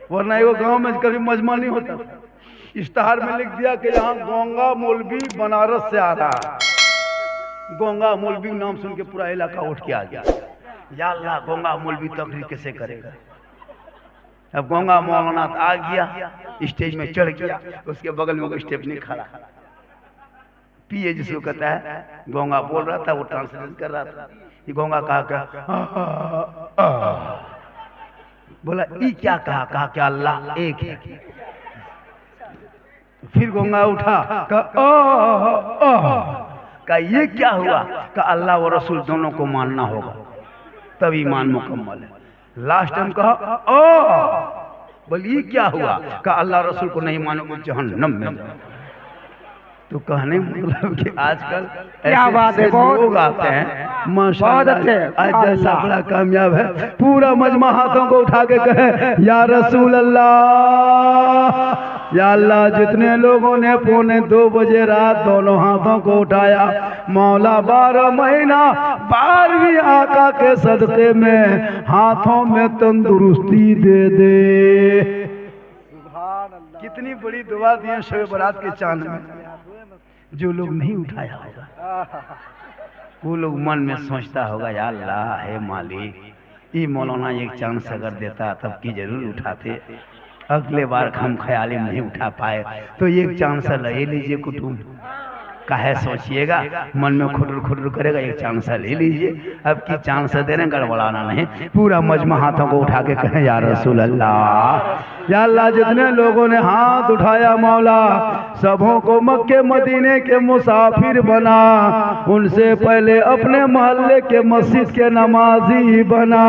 वरना एगो गांव में कभी मजमा नहीं होता। इश्तहार में लिख दिया कि यहाँ गोंगा मौलवी बनारस से आ रहा है। गोंगा मौलवी नाम सुन के पूरा इलाका उठ के आ गया, या अल्लाह गोंगा मौलवी तकरीर कैसे करेगा। अब गोंगा मौलाना आ गया, स्टेज में चढ़ गया, उसके बगल में वो स्टेप नहीं खड़ा, पीए जिसको कहता है, गोंगा बोल रहा था, वो ट्रांसलेट कर रहा था। ये गोंगा कहा क्या, बोला ई क्या कहा, क्या अल्लाह एक है। फिर गोंगा उठा, कहा ये क्या हुआ, कहा अल्लाह और रसूल दोनों को मानना होगा तब ईमान मुकम्मल है। लास्ट टाइम कहा बोली ये क्या हुआ, कहा अल्लाह रसूल को नहीं मानोगे जहन्नम में। तो कहने मतलब कि आजकल क्या बात है, लोग आते हैं माशाअल्लाह, आज जैसा बड़ा कामयाब है, पूरा मजमा हाथों को उठा के कहे या रसूल अल्लाह, या अल्लाह। जितने लोगों ने 2:45 बजे रात दोनों हाथों को उठाया, मौला 12 महीना 12वीं आका के सदक़े में हाथों में तंदुरुस्ती दे दे। कितनी बड़ी दुआ दी है शब बारात के चांद में। जो लोग नहीं उठाया होगा वो लोग मन में सोचता होगा या अल्लाह है मालिक, ये मौलाना एक चांस अगर देता तब की जरूर उठाते, अगले बार हम ख्याल में नहीं उठा पाए तो एक चांस ले लीजिए कुटुंब, काहे सोचिएगा, मन में खुटर खुटर करेगा, एक चांस ले लीजिए। अब की चांस दे रहे गड़बड़ाना नहीं। पूरा मजमा हाथों को उठा के कहें या रसूल अल्लाह, या अल्लाह। जितने लोगों ने हाथ उठाया मौला सबों को मक्के मदीने के मुसाफिर बना, उनसे पहले अपने मोहल्ले के मस्जिद के नमाजी बना।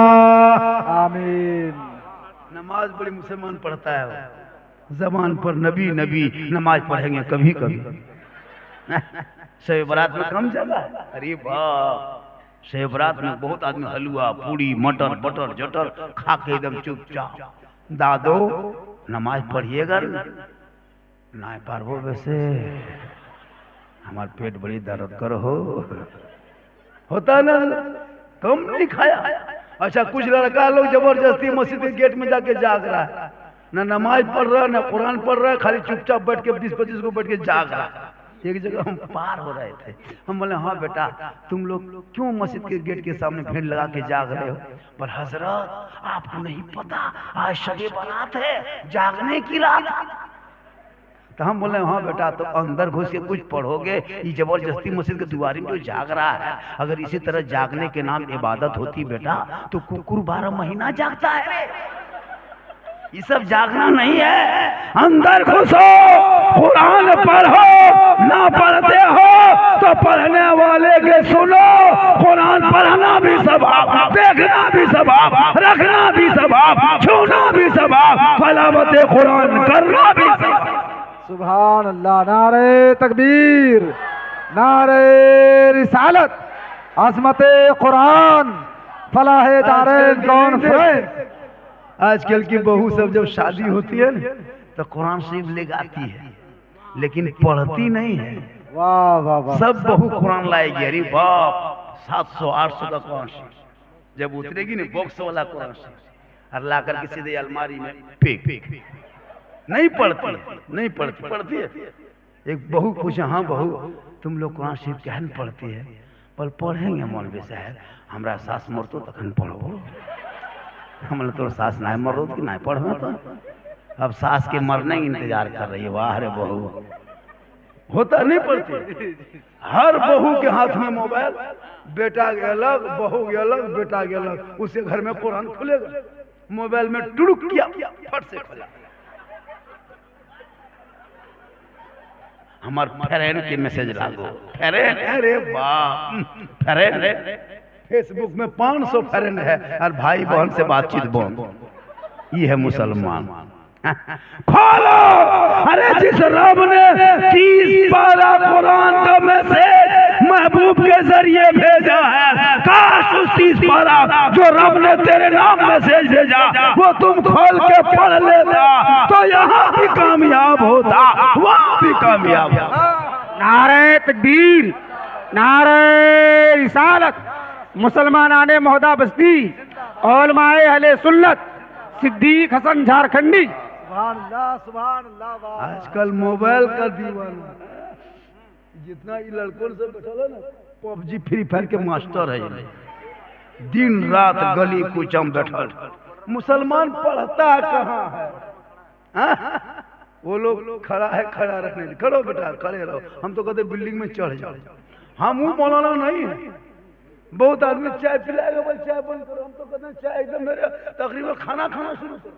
आमीन। नमाज बड़ी मुसलमान पढ़ता है, जबान पर नबी नबी, नमाज पढ़ेंगे कभी कभी। शब बारात में कम जगह है, अरे वाह, शब बारात में बहुत आदमी हलवा पूड़ी मटर बटर जटर खा के एकदम चुपचाप। दादो नमाज पढ़िएगा ना पारबो, वैसे हमार पेट बड़ी दर्द करो होता ना, कम नहीं खाया। अच्छा कुछ लड़का लोग जबरदस्ती मस्जिद के गेट में जाके जाग रहा है, ना नमाज पढ़ रहा है ना कुरान पढ़ रहा है, खाली चुपचाप बैठ के 20-25 को बैठ के जाग रहा है। एक जगह हम पार हो रहे थे, हम बोले हाँ बेटा तुम लोग क्यों मस्जिद के गेट के सामने भीड़ लगा के जाग रहे हो। पर हजरत आपको नहीं पता आज शबे बारात है, जागने की रात। तो हम बोले हाँ बेटा तो अंदर घुस के कुछ पढ़ोगे, ये जबरदस्ती मस्जिद के दुआरे में जाग रहा है। अगर इसी तरह जागने के नाम इबादत होती बेटा तो कुकुर 12 महीना जागता है। ये सब जागना नहीं है, अंदर घुसो, कुरान पढ़ो, ना पढ़ते हो तो पढ़ने वाले के सुनो। कुरान पढ़ना भी सवाब, देखना भी सवाब, रखना भी सवाब, छूना भी सवाब, तलावत कुरान करना भी सवाब। सुभान अल्लाह। नारे तकबीर, नारे रिसालत, अज़मत कुरान, फलाहे दारैन कॉन्फ्रेंस। आजकल की बहू सब जब शादी होती है ना तो कुरान शरीफ लेकर आती है लेकिन पढ़ती नहीं है। वाह वाह वाह। सब बहू कुरान लाएगी, अरे बाप 700-800 का कुरान शरीफ जब उतरेगी ना बॉक्स वाला कुरान शरीफ और ला करके सीधे अलमारी में फेंक। नहीं पढ़ती, नहीं पढ़ती है। एक बहू पूछे हाँ बहू तुम लोग कुरान शरीफ क्या नहीं पढ़ती है। पर पढ़ेंगे मौलवी साहब, हमारा सास मरतो तखन पढ़ो। हमने तो सास ना मरो कि ना पढ़ो, तो अब सास के मरने की इंतजार कर रही है। वाह रे बहू, होता नहीं पढ़ती। हर बहू के हाथ में मोबाइल, बेटा के अलग बहू के अलग, बेटा के अलग, उसके घर में कुरान खुलेगा, मोबाइल में टुड़ुक किया फट से खुला। हमार फ्रेंड के मैसेज लागो, फ्रेंड अरे बाप, फ्रेंड फेसबुक में 500 फ्रेंड है और भाई बहन से बातचीत बंद। ये है मुसलमान। खोलो, अरे जिस रब ने 30 पारा कुरान का मैसेज महबूब के जरिए भेजा है, काश उस 30 पारा जो रब ने तेरे नाम मैसेज भेजा वो तुम खोल के पढ़ लेता तो यहाँ भी कामयाब होता, वहाँ भी कामयाब होता। नारे तकबीर, नारे रिसालत, मुसलमान आने मोहदा बस्ती, उलमाए अहले सुन्नत, सिद्दीक हसन झारखंडी। सुभान अल्लाह वाह। आजकल मोबाइल का दीवाना, जितना ये लड़कों से बैठल है ना, पबजी फ्री फायर के मास्टर है ये। दिन रात गली कुचम बैठल। मुसलमान पढ़ता कहाँ है? हाँ? वो लोग खड़ा है, खड़ा रहने दे। खड़ो बेटा, खड़े रहो। हम तो कहते बिल्डिंग में चढ़ जाओ। हम वो मौलाना नहीं है। बहुत आदमी चाय पिलाएगा, बोल चाय बंद करो। हम तो कहते हैं चाय एकदम मेरे तकरीबन खाना शुरू कर।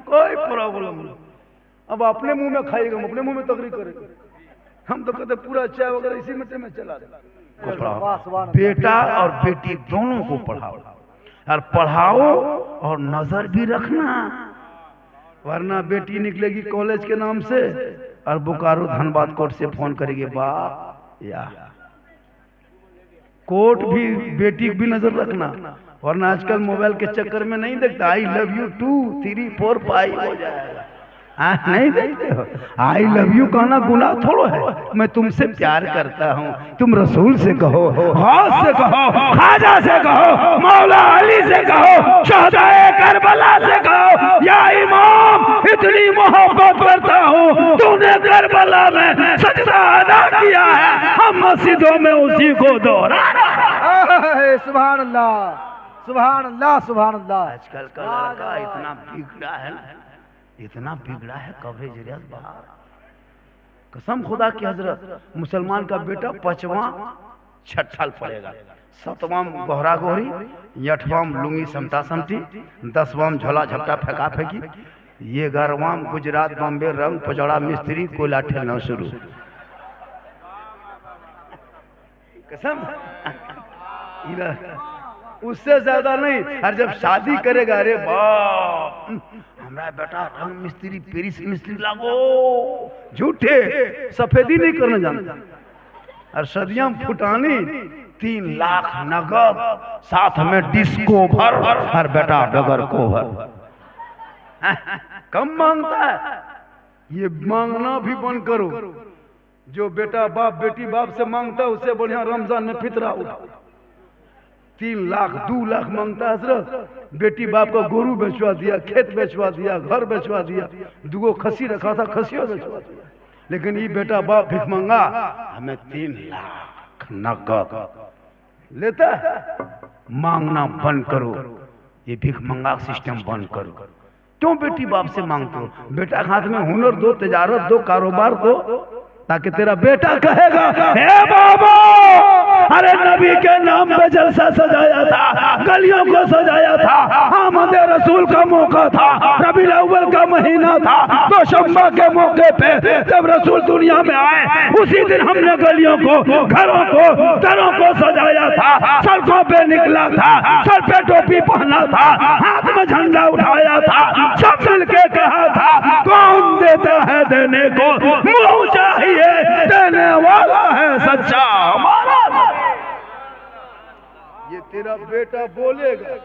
कोई प्रॉब्लम नहीं। अब अपने मुंह में खाएगा, हम अपने मुंह में तकरीर करेंगे। हम तो कहते पूरा चाय वगैरह इसी मिट्टी में चला दे। बेटा और बेटी दोनों को पढ़ाओ, और पढ़ाओ और नजर भी रखना, वरना बेटी निकलेगी कॉलेज के नाम से और बोकारो धनबाद कोर्ट से फोन करेगी, बाप या कोर्ट भी बेटी भी नजर रखना, वरना आजकल मोबाइल के चक्कर में नहीं देखता आई लव यू 2 3 4 5 हो जाएगा। नहीं देखते हो? आई लव यू कहना गुनाह थोड़ो है। मैं तुमसे प्यार करता हूँ, तुम रसूल से कहो, गौस से कहो, खाजा से कहो, मौला अली से कहो, शहदाए करबला से कहो, या इमाम इतनी मोहब्बत करता हूँ, तूने करबला में सजदा अदा किया है, हम मस्जिदों में उसी को दोहरा। सुभान अल्लाह सुभान अल्लाह सुभान अल्लाह। आजकल का लड़का इतना बिगड़ा है ना, इतना बिगड़ा है, कवरेज रियाज बाहर। कसम खुदा की हजरत, मुसलमान का बेटा 5वां छठल पड़ेगा, 7वां गोहरा गोहरी, 8वां लुंगी समटा समटी, 10वां झोला झपटा फेंका फेंकी, ये 11वां गुजरात बॉम्बे रंग पचौड़ा मिस्त्री कोयला ठेलना शुरू। कसम उससे ज्यादा नहीं। और जब शादी करेगा, अरे बाप हमारा बेटा रंग मिस्त्री पेरिस मिस्त्री लागो, झूठे सफेदी नहीं करना जानता। और सदियां फुटानी 3 लाख नगद, साथ में डिस्को भर, और बेटा डगर को भर। कम मांगता है, ये मांगना भी बंद करो। जो बेटा बाप बेटी बाप से मांगता है, उससे बढ़िया रमजान में फितरा उठाओ। 3 लाख 2 लाख मांगता है हजरत। बेटी बाप को गोरू बेचवा दिया, खेत बेचवा दिया, घर बेचवा दिया, 2 खसी रखा था, खसियों बेचवा दिया। लेकिन ये बेटा बाप भिख मंगा, हमें 3 लाख नगद लेता है। मांगना बंद करो, ये भिख मंगा सिस्टम बंद करो। क्यों बेटी बाप से मांगते हो? बेटा हाथ में हुनर दो, तिजारत दो, कारोबार दो, ताकि तेरा बेटा कहेगा, हे बाबा, अरे नबी के नाम पे जलसा सजाया था, गलियों को सजाया था, आमद रसूल का मौका था, रबीउल अव्वल का महीना था, तो शम्बा के मौके पे जब रसूल दुनिया में आए, उसी दिन हमने गलियों को, घरों को, दरों को सजाया था, सड़कों पे निकला था, सर पे टोपी पहना था, हाथ में झंडा उठाया था, सब मिल के कहा था, कौन देता है देने को, मुँह चाहिए देने वाला है सच्चा हमारा। ये तेरा बेटा बोलेगा।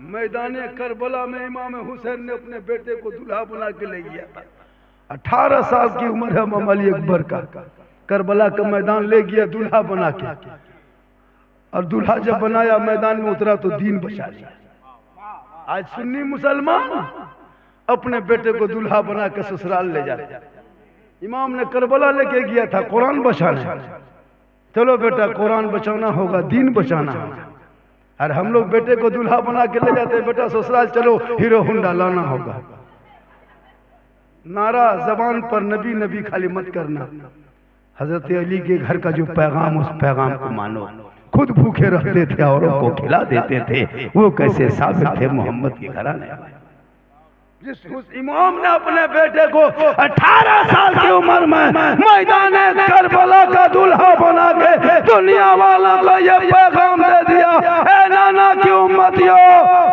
मैदाने करबला में इमाम हुसैन ने अपने बेटे को दूल्हा बना के ले गया था। 18 साल की उम्र है इमाम अली अकबर का। करबला का मैदान ले गया दूल्हा बना के, और दूल्हा जब बनाया मैदान में उतरा तो दीन बचा लिया। आज सुन्नी मुसलमान अपने बेटे को दूल्हा बना के ससुराल ले जाते। इमाम ने करबला लेके गया था कुरान बचाने। चलो बेटा कुरान बचाना होगा, दीन बचाना होगा। और हम लोग बेटे को दूल्हा बना के ले जाते, बेटा ससुराल चलो हीरो होंडा लाना होगा। नारा जबान पर नबी नबी खाली मत करना। हजरत अली के घर का जो पैगाम, उस पैगाम को मानो। खुद भूखे रहते थे, औरों को खिला देते थे, वो कैसे साबित थे मोहम्मद के घराने। जिस उस इमाम ने अपने बेटे को 18 साल की उम्र में मैदान करबला का दूल्हा बना के दुनिया वालों को ये पैगाम दे दिया, ए नाना की उम्मतियों,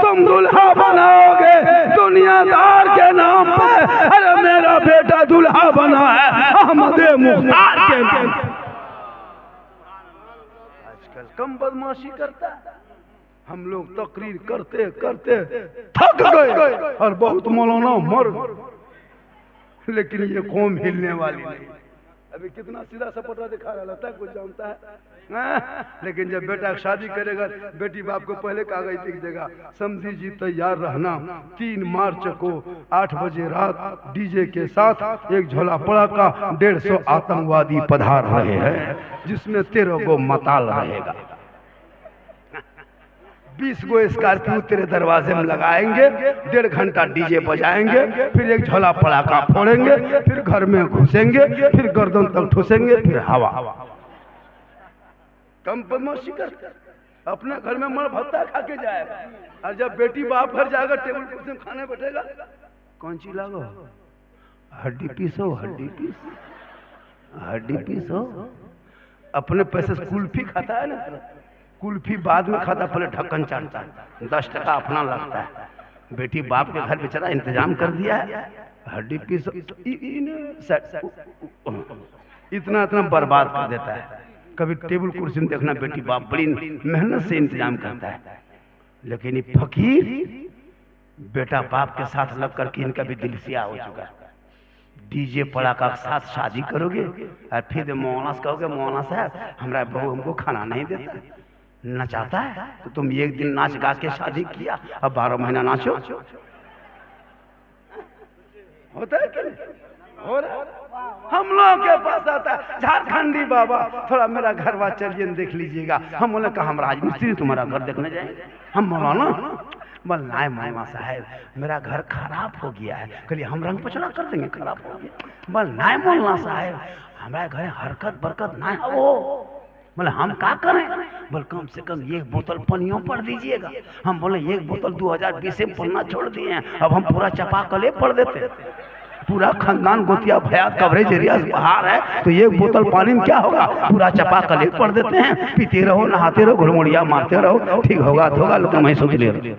तुम दूल्हा बनाओगे दुनियादार के नाम पे। अरे मेरा बेटा दूल्हा बना है अहमद मुख्तार के नाम। आजकल कम बदमाशी करता है। हम लोग तकरीर करते करते थक गए, और बहुत मौलाना मर गए। लेकिन ये कौम हिलने वाली नहीं। अभी कितना सीधा सपटा दिखा रहा, लगता है कुछ जानता है। लेकिन जब बेटा शादी करेगा, बेटी बाप को पहले कागज लिख देगा, समझी जी तैयार रहना, 3 मार्च को 8 बजे रात डीजे के साथ एक झोला पड़ाका 150 आतंकवादी पधार रहे हैं, जिसमें 13 गो मताल रहेगा। 20 गो स्कॉर्पियो तेरे दरवाजे में लगाएंगे, 1.5 घंटा डीजे बजाएंगे, फिर एक झोला पड़ाका फोड़ेंगे, फिर घर में घुसेंगे, फिर गर्दन तक ठुसेंगे, फिर हवा। कम बदमाशी कर, अपने घर में मर भत्ता खा के जाएगा, और जब बेटी बाप घर जाएगा टेबल कुर्सी में खाने बैठेगा, कौन सी लागो, हड्डी पीस हो, हड्डी पीस, हड्डी पीस हो। अपने पैसे से कुल्फी खाता है ना, कुल्फी बाद में खाता, पहले ढक्कन चाटता है, 10 टका अपना लगता है। बेटी बाप के घर बेचारा इंतजाम कर दिया है, हड्डी पीस इतना इतना बर्बाद कर देता है। कभी टेबल कुर्सी में देखना, बेटी बाप बड़ी मेहनत से इंतजाम करता है, लेकिन ये फकीर बेटा बाप के साथ लग करके इनका भी दिल सिया हो चुका है। डीजे पड़ाका के साथ शादी करोगे और फिर मौलाना से कहोगे, मौलाना साहब हमारा बहू हमको खाना नहीं देता, नचाता है, तो तुम एक दिन नाच गा के शादी किया, अब 12 महीना नाचो। होता है कि नहीं? हो रहा। हम लोगों के पास आता है झारखंडी बाबा, थोड़ा मेरा घर बार चलिए देख लीजिएगा। हम बोले कहा हम राजमिस्त्री तुम्हारा घर देखने जाएंगे। हम मौलाना बोल नाय मौलाना साहब मेरा घर खराब हो गया है, कल हम रंग पचड़ा कर देंगे, खराब हो गया। बोल नाय मौलाना साहब हमारे घर हरकत बरकत ना हो। बोले हम क्या करें? बोल कम से कम 1 बोतल पनियों पढ़ दीजिएगा। हम बोले 1 बोतल 2020 में पढ़ना छोड़ दिए हैं, अब हम पूरा चपाकले पढ़ देते। पूरा खानदान गोतिया भयात कवरेज एरिया बाहर है, तो 1 बोतल पानी में क्या होगा, पूरा चपाकले पढ़ देते हैं, पीते रहो, नहाते रहो, घुड़मुड़िया मारते रहो, ठीक होगा तो होगा, लेकिन मैं सोच ले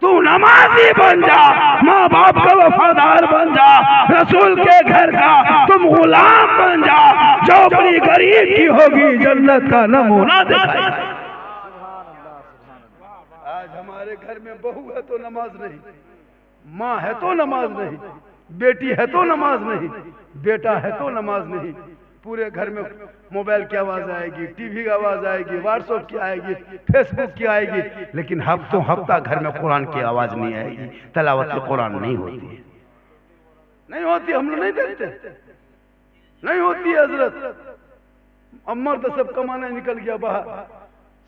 तू नमाजी बन जा, माँ बाप का वफादार बन जा, रसूल के घर का तुम गुलाम बन जा, जो अपनी गरीब की होगी जन्नत का नमूना दिखाएगा। आज हमारे घर में बहू है तो नमाज नहीं, माँ है तो नमाज नहीं, बेटी है तो नमाज नहीं, बेटा है तो नमाज नहीं। पूरे घर में मोबाइल की आवाज आएगी, टीवी की आवाज आएगी, व्हाट्सएप की आएगी, फेसबुक की आएगी, लेकिन हफ्ता घर में कुरान की आवाज नहीं आएगी, तलावत कुरान नहीं होती है, नहीं होती। हम लोग नहीं देखते, नहीं होती है हजरत। अम्मर तो सब कमाने निकल गया बाहर,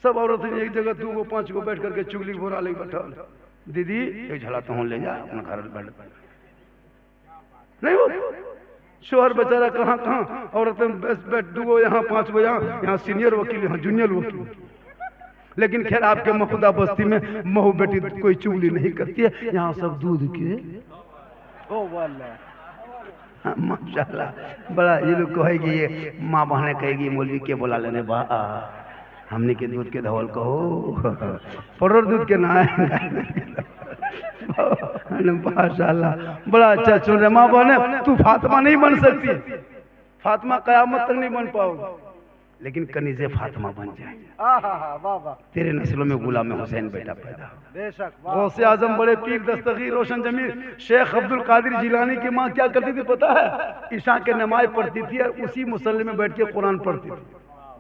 सब औरतें एक जगह 2 गो 5 गो बैठ करके चुगली बोरा लेके बैठा, दीदी एक झला तो ले जा अपना घर बैठ, नहीं होती। शोहर बेचारा कहाँ कहाँ, औरतें बैठ 2 गो यहाँ 5 गो यहाँ सीनियर वकील, यहाँ जूनियर वकील। लेकिन खैर आपके मखुदा बस्ती में महू बेटी कोई चुगली नहीं करती है, यहाँ सब दूध के माशाल्लाह बड़ा ये लोग कहेगी, ये माँ बहने कहेगी मौलवी के बोला लेने बा हमने के दूध के धवल कहो परोर दूध के ना माशाल्लाह बड़ा अच्छा सुन रहे। माँ बहने तू फातिमा नहीं बन सकती, फातिमा कयामत तक नहीं बन पाओगी, लेकिन कनीज़े फातिमा बन जाए। तेरे नस्लों में गुलाम हुसैन बेटा पैदा हो। बेशक। गौसे आजम बड़े पीर दस्तगीर रोशन जमीर शेख अब्दुल कादिर जिलानी की माँ क्या करती थी पता है? ईशा के नमाज पढ़ती थी और उसी मुसल्ले में बैठ के कुरान पढ़ती थी।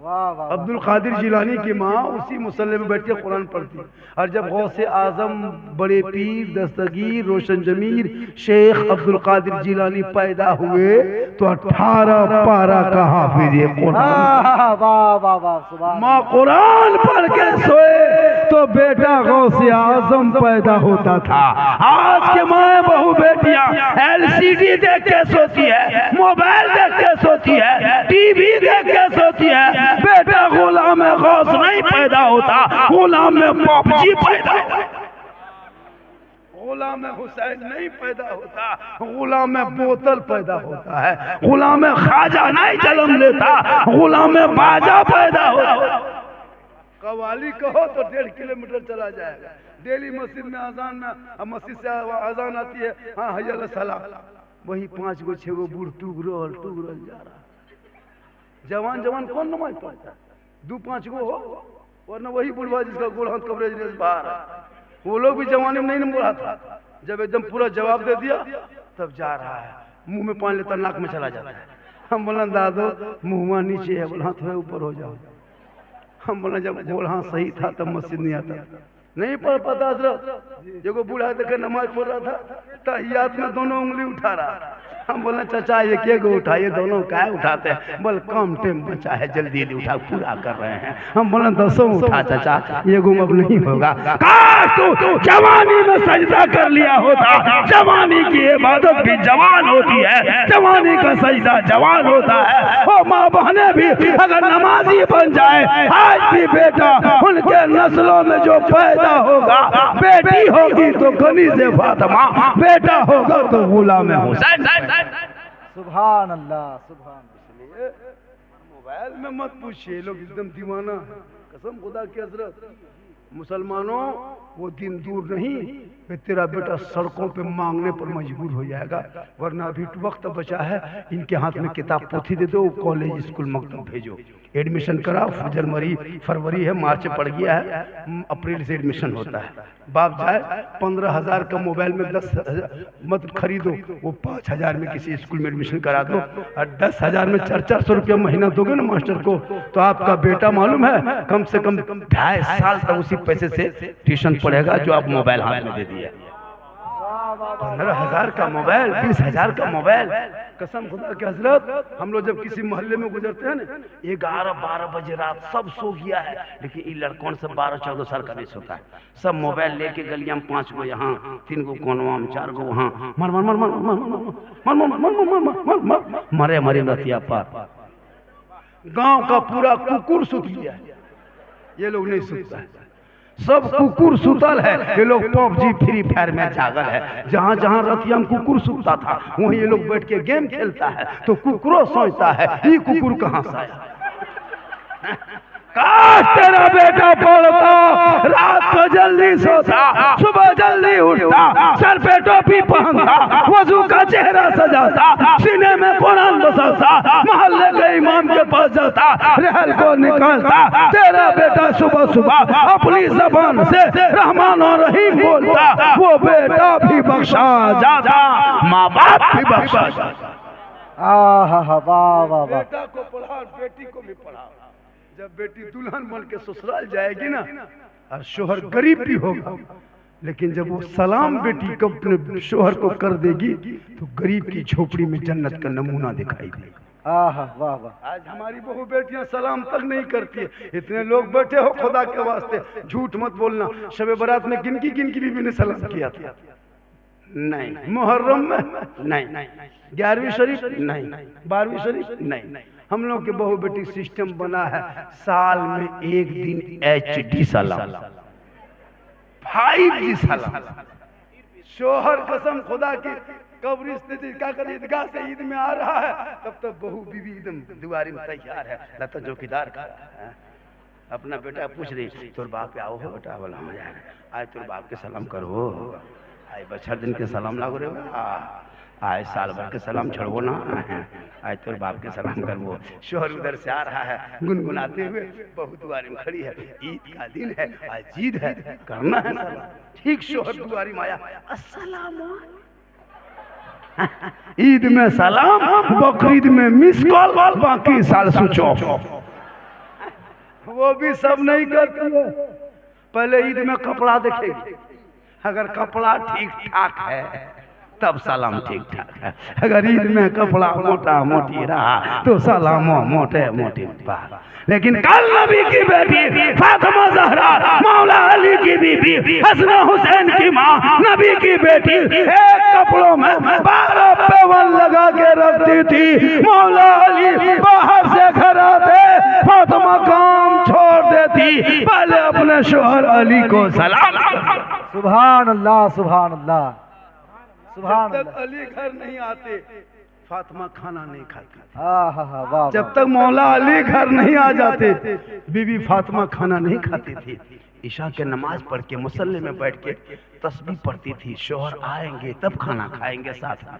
अब्दुल कादिर जिलानी की माँ उसी मुसल्ले में बैठ के कुरान पढ़ती। और जब गौसे आजम बड़े पीर दस्तगीर रोशन जमीर शेख अब्दुल कादिर जिलानी पैदा हुए तो 18 पारा का हाफिज कुरान, माँ कुरान पढ़ के सोए तो बेटा गौसे आजम पैदा होता था। आज के माँ बहू बेटियां LCD देख के सोती है, मोबाइल देख के सोती है, टीवी देख के सोती है। बेटा गुलाम गौस नहीं पैदा होता, गुलाम पॉपजी पैदा होता, गुलाम हुसैन नहीं पैदा होता, गुलाम बोतल पैदा होता है, गुलाम खाजा नहीं जन्म लेता, गुलाम बाजा पैदा होता। कवाली कहो तो 1.5 किलोमीटर चला जाएगा। डेली मस्जिद में अजान में मस्जिद से अजान आती है, हाँ हय्या सलाम, वही 5 गो 6 गो बूढ़ टुगरल जा रहा। जवान कौन नमाज पढ़ता है? 2-5 गो हो, वरना वही बुढ़वा जिसका गोड़ हाथ कवरेज बाहर है, वो लोग भी जवानी में नहीं बोला था। जब एकदम पूरा जवाब दे दिया तब जा रहा है, मुंह में पानी लेता नाक में चला जाता है। हम बोला दादो मुँह नीचे है, बोला थोड़ा ऊपर हो जाओ। हम बोला जब बोल हाँ सही था तब मस्जिद नहीं आता, नहीं पढ़ पाता हजरत। जो बूढ़ा देखे नमाज पढ़ रहा था तहियात में दोनों उंगली उठा रहा। हम बोला चाचा एक उठा, ये दोनों क्या उठाते हैं? बोल कम टाइम बचा है, जल्दी जल्दी उठा, पूरा कर रहे हैं। हम बोला 10 उठा चाचा, ये गुम अब नहीं होगा। काश तू जवानी में सजदा कर लिया होता। जवानी की इबादत भी जवान होती है, जवानी का सजदा जवान होता है। ओ माँ बहने भी अगर नमाजी बन जाए, आज भी बेटा उनके नस्लों में जो पैदा होगा, बेटी होगी तो गनी से फातिमा, बेटा होगा तो गुलाम हुसैन। सुभान अल्लाह, सुभान। इसलिए मोबाइल में मत पूछिए, लोग एकदम दीवाना है। कसम खुदा की हजरत, मुसलमानों वो दिन दूर नहीं कि तेरा बेटा सड़कों पे मांगने पर मजबूर हो जाएगा, वरना अभी वक्त बचा है। इनके हाथ में किताब पोथी दे दो, कॉलेज स्कूल मकतब भेजो, एडमिशन कराओ। फरवरी है, मार्च पड़ गया है, अप्रैल से एडमिशन होता है। बाप जाए 15,000 का मोबाइल में 10,000 मत खरीदो, वो 5,000 में किसी स्कूल में एडमिशन करा दो, और 10,000 में 400 रुपया महीना दोगे ना मास्टर को, तो आपका बेटा मालूम है कम से कम 2.5 साल तक उसी पैसे से ट्यूशन पढ़ेगा जो आप मोबाइल हाथ में दे दिया। 15,000 का मोबाइल, 20,000 का मोबाइल। कसम खुदा के हजरत, हम लोग जब किसी मोहल्ले में गुजरते हैं ना, 11-12 बजे रात सब सो गया है, लेकिन ये लड़कों से 12-14 साल का नहीं सोता है। सब मोबाइल लेके गलियां में 5 गो यहाँ, 3 गो कोनवा में, 4 गो वहाँ, मर मर मर मर मर मर मर मर मरे मरे रतिया पार। गांव का पूरा कुकुर सुत गया, ये लोग नहीं सुतता है, सब कुकुर सुतल है। ये लोग PUBG फ्री फायर में जागल है। जहाँ जहाँ रतिया में कुकुर सुतता था, वहीं ये लोग बैठ के गेम खेलता है, तो कुकुरो सोचता है ये कुकुर कहाँ से आया। काश तेरा बेटा पढ़ता, रात को जल्दी सोता, सुबह जल्दी उठता, सर पे टोपी पहनता, वजू का चेहरा सजाता, सीने में कुरान बसाता, मोहल्ले के इमाम के पास जाता, रहल को निकालता। तेरा बेटा सुबह सुबह अपनी जबान से रहमान और रहीम बोलता, वो बेटा भी बख्शा जाता, माँ बाप भी बख्शा जाता। वाह वाह वाह। बेटा को पढ़ा, बेटी को भी पढ़ा। जब बेटी दुल्हन बन के ससुराल जाएगी ना, और शोहर गरीब भी होगा, लेकिन जब वो सलाम बेटी को अपने शोहर को कर देगी, तो गरीब की झोपड़ी में जन्नत का नमूना दिखाई देगा। वाह वाह। आज हमारी बहू बेटियां सलाम तक नहीं करती है। इतने लोग बैठे हो, खुदा के वास्ते झूठ मत बोलना। शबे बारात में किनकी बीवी ने सलाम किया था? नहीं। मुहर्रम में नहीं, 11वीं शरीफ नहीं, 12वीं शरीफ नहीं। हम लोग के बहु बेटी सिस्टम बना है, साल में एक दिन HD सलाम, 5G सलाम। शोहर कसम खुदा की कब रिश्ते क्या कर ईदगाह से ईद में आ रहा है, तब तक बहू बीवी एकदम दुआरी में तैयार है, लता चौकीदार का है। अपना बेटा पूछ रही, तोर बाप पे आओ हो बेटा? बोला हम यार आज तोर बाप के सलाम करो, आज बछर दिन के सलाम लागो रे, आज साल भर के सलाम छोड़ो ना, आज तोर बाप के सलाम करवो। शोहर उधर से आ रहा है गुनगुनाते हुए, बहू दुआरी में खड़ी है, ईद का दिन है, आज ईद है, करना है सलाम। ठीक शोहर दुआरी में आया, अस्सलाम, ईद में सलाम, बकरीद में मिस कॉल, बाकी साल स्विच ऑफ। वो भी सब नहीं करती है। पहले ईद में कपड़ा देखेगी, अगर कपड़ा ठीक ठाक है तब सलाम ठीक ठाक है। अगर ईद में कपड़ा मोटा मोटी रहा तो सलाम मोटे मोटे बात। लेकिन कल नबी की बेटी फातिमा ज़हरा, मौला अली की बीबी, हसन हुसैन की माँ, नबी की बेटी, एक कपड़ों में 12 पेवन लगा के रखती थी। मौला अली बाहर से घर आते, फातिमा काम छोड़ देती, पहले अपने शोहर अली को सलाम। सुभान अल्लाह, सुभान अल्लाह, सुभान जब तक अली घर नहीं आते, फातिमा खाना नहीं खाती। वाह। जब तक मौला अली घर नहीं आ जाते, बीबी फातिमा खाना नहीं खाती थी। ईशा के नमाज पढ़ के मुसल्ले में बैठ के तस्बीह पढ़ती थी, शोहर आएंगे तब खाना खाएंगे साथ में।